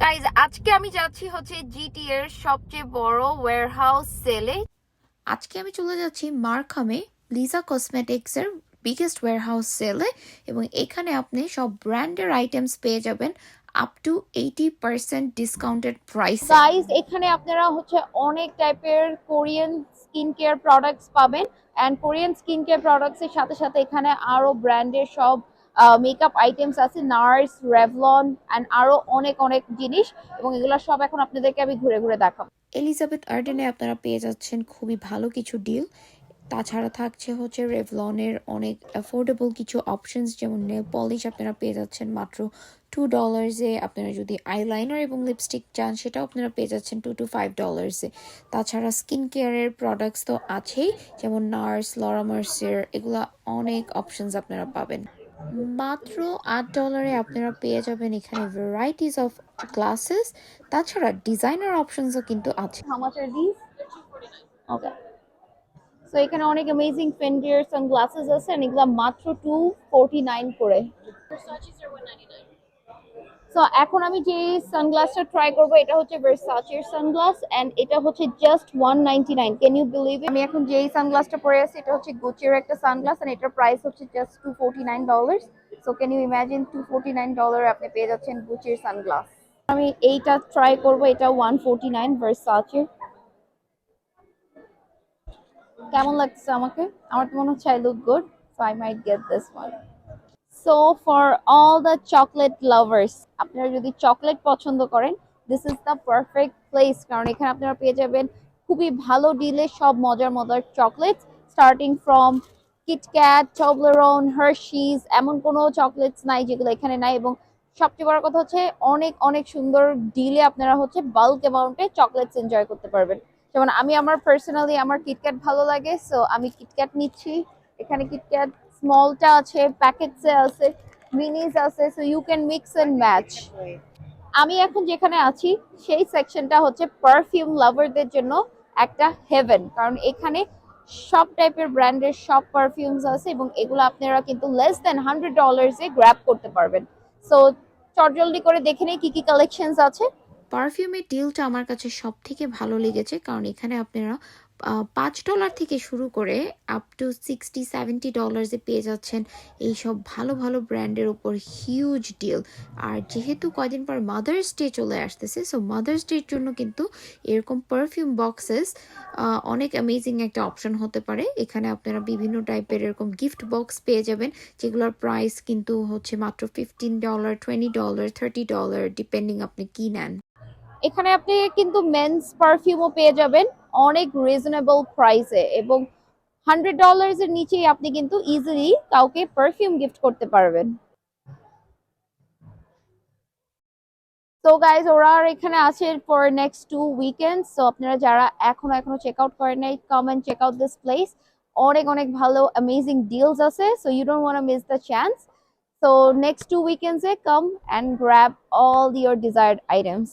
Guys আজকে আমি যাচ্ছি হচ্ছে জিটি এর সবচেয়ে বড় ওয়্যারহাউস সেলে। আজকে আমি চলে যাচ্ছি মার্খামে লিজা কসমেটিক্স এর বিগেস্ট ওয়্যারহাউস সেলে, এবং এখানে আপনি সব ব্র্যান্ডের আইটেমস পেয়ে যাবেন up to 80% discounted price. Guys এখানে আপনারা হচ্ছে অনেক টাইপের কোরিয়ান স্কিন কেয়ার প্রোডাক্টস পাবেন, and Korean skin care products এর সাথে সাথে এখানে আরো ব্র্যান্ডের সব মেকআপ আইটেমস আছে, নার্স, রেভলন অ্যান্ড আরো অনেক অনেক জিনিস, এবং এগুলো সব এখন আপনাদেরকে আমি ঘুরে ঘুরে দেখাবো। এলিজাবেথ আর্ডেনে আপনারা পেয়ে যাচ্ছেন খুবই ভালো কিছু ডিল। তাছাড়া থাকছে হচ্ছে রেভলনের অনেক অ্যাফোর্ডেবল কিছু অপশনস, যেমন নেল পলিশ আপনারা পেয়ে যাচ্ছেন মাত্র $2। আপনারা যদি আইলাইনার এবং লিপস্টিক চান সেটাও আপনারা পেয়ে যাচ্ছেন $2 to $5। তাছাড়া স্কিন কেয়ারের প্রোডাক্টস তো আছেই, যেমন নার্স, লরা মার্সের, এগুলা অনেক অপশনস আপনারা পাবেন। মাত্র $8 আপনারা পেয়ে যাবেন এখানে ভ্যারাইটিস অফ গ্লাসেস। তাছাড়া ডিজাইনার অপশনসও কিন্তু আছে। How much are these? Okay. So এখানে অনেক অ্যামেজিং ফেন্ডির সানগ্লাসেস আছে, and এগুলা মাত্র $249 করে। সো এখন আমি যে সানগ্লাসটা ট্রাই করব এটা হচ্ছে ভার্সাচের সানগ্লাস, এন্ড এটা হচ্ছে just $199। Can you believe it? আমি এখন যেই সানগ্লাসটা পরে আছি এটা হচ্ছে গুচির একটা সানগ্লাস, এন্ড এটার প্রাইস হচ্ছে just $249। So can you imagine $249 আপনি পেয়ে যাচ্ছেন গুচির সানগ্লাস। আমি এইটা ট্রাই করব, এটা $149 ভার্সাচের। কেমন লাগছে আমাকে? আমার তো মনে হচ্ছে I look good, so I might get this one. So for all the chocolate lovers, আপনারা যদি চকলেট পছন্দ করেন, this is the perfect place, কারণ এখানে আপনারা পেয়ে যাবেন খুবই ভালো ডিলে সব মজার মজার চকলেট, স্টার্টিং ফ্রম কিটক্যাট, টবলেরন, হার্শিজ, এমন কোনো চকলেটস নাই যেগুলো এখানে নাই। এবং সবচেয়ে বড় কথা হচ্ছে অনেক অনেক সুন্দর ডিলে আপনারা হচ্ছে বাল্ক অ্যামাউন্টে চকলেটস এনজয় করতে পারবেন। যেমন আমি আমার পার্সোনালি আমার কিটক্যাট ভালো লাগে, সো আমি কিটক্যাট নিচ্ছি। এখানে কিটক্যাট স্মলটা আছে, প্যাকেটসে আছে, মিনিস আছে, so you can mix and match. আমি এখন যেখানে আছি সেই সেকশনটা হচ্ছে পারফিউম লাভারদের জন্য একটা হেভেন, কারণ এখানে সব টাইপের ব্র্যান্ডের সব পারফিউমস আছে, এবং এগুলো আপনারা কিন্তু লেস দেন $100 গ্র্যাব করতে পারবেন। সো চটজলদি করে দেখে নেই কি কি কালেকশনস আছে। পারফিউমের ডিলটা আমার কাছে সব থেকে ভালো লেগেছে, কারণ এখানে আপনারা $5 থেকে শুরু করে আপ টু $60-70 পেয়ে যাচ্ছেন এইসব ভালো ভালো ব্র্যান্ডের উপর হিউজ ডিল। আর যেহেতু কয়দিন পর মাদার্স ডে চলে আসতেছে, সো মাদার্স ডের জন্য কিন্তু এরকম পারফিউম বক্সেস অনেক অ্যামেজিং একটা অপশন হতে পারে। এখানে আপনারা বিভিন্ন টাইপের এরকম গিফট বক্স পেয়ে যাবেন, যেগুলোর প্রাইস কিন্তু হচ্ছে মাত্র $15, $20, $30, ডিপেন্ডিং আপনি কি নেন। এখানে আপনি কিন্তু মেন্স পারফিউমও পেয়ে যাবেন অনেক রিজনেবল প্রাইসে, এবং $100 এর নিচেই আপনি কিন্তু ইজিলি কাউকে পারফিউম গিফট করতে পারবেন। তো গাইজ ওরা আর এখানে আছে ফর নেক্সট 2 উইকেন্ডস, সো আপনারা যারা এখনো চেক আউট করেন নাই, come and check out this place. অনেক অনেক ভালো অ্যামেজিং ডিলস আছে, so you don't want to miss the chance. So next 2 উইকেন্ডসে come and grab all your desired items.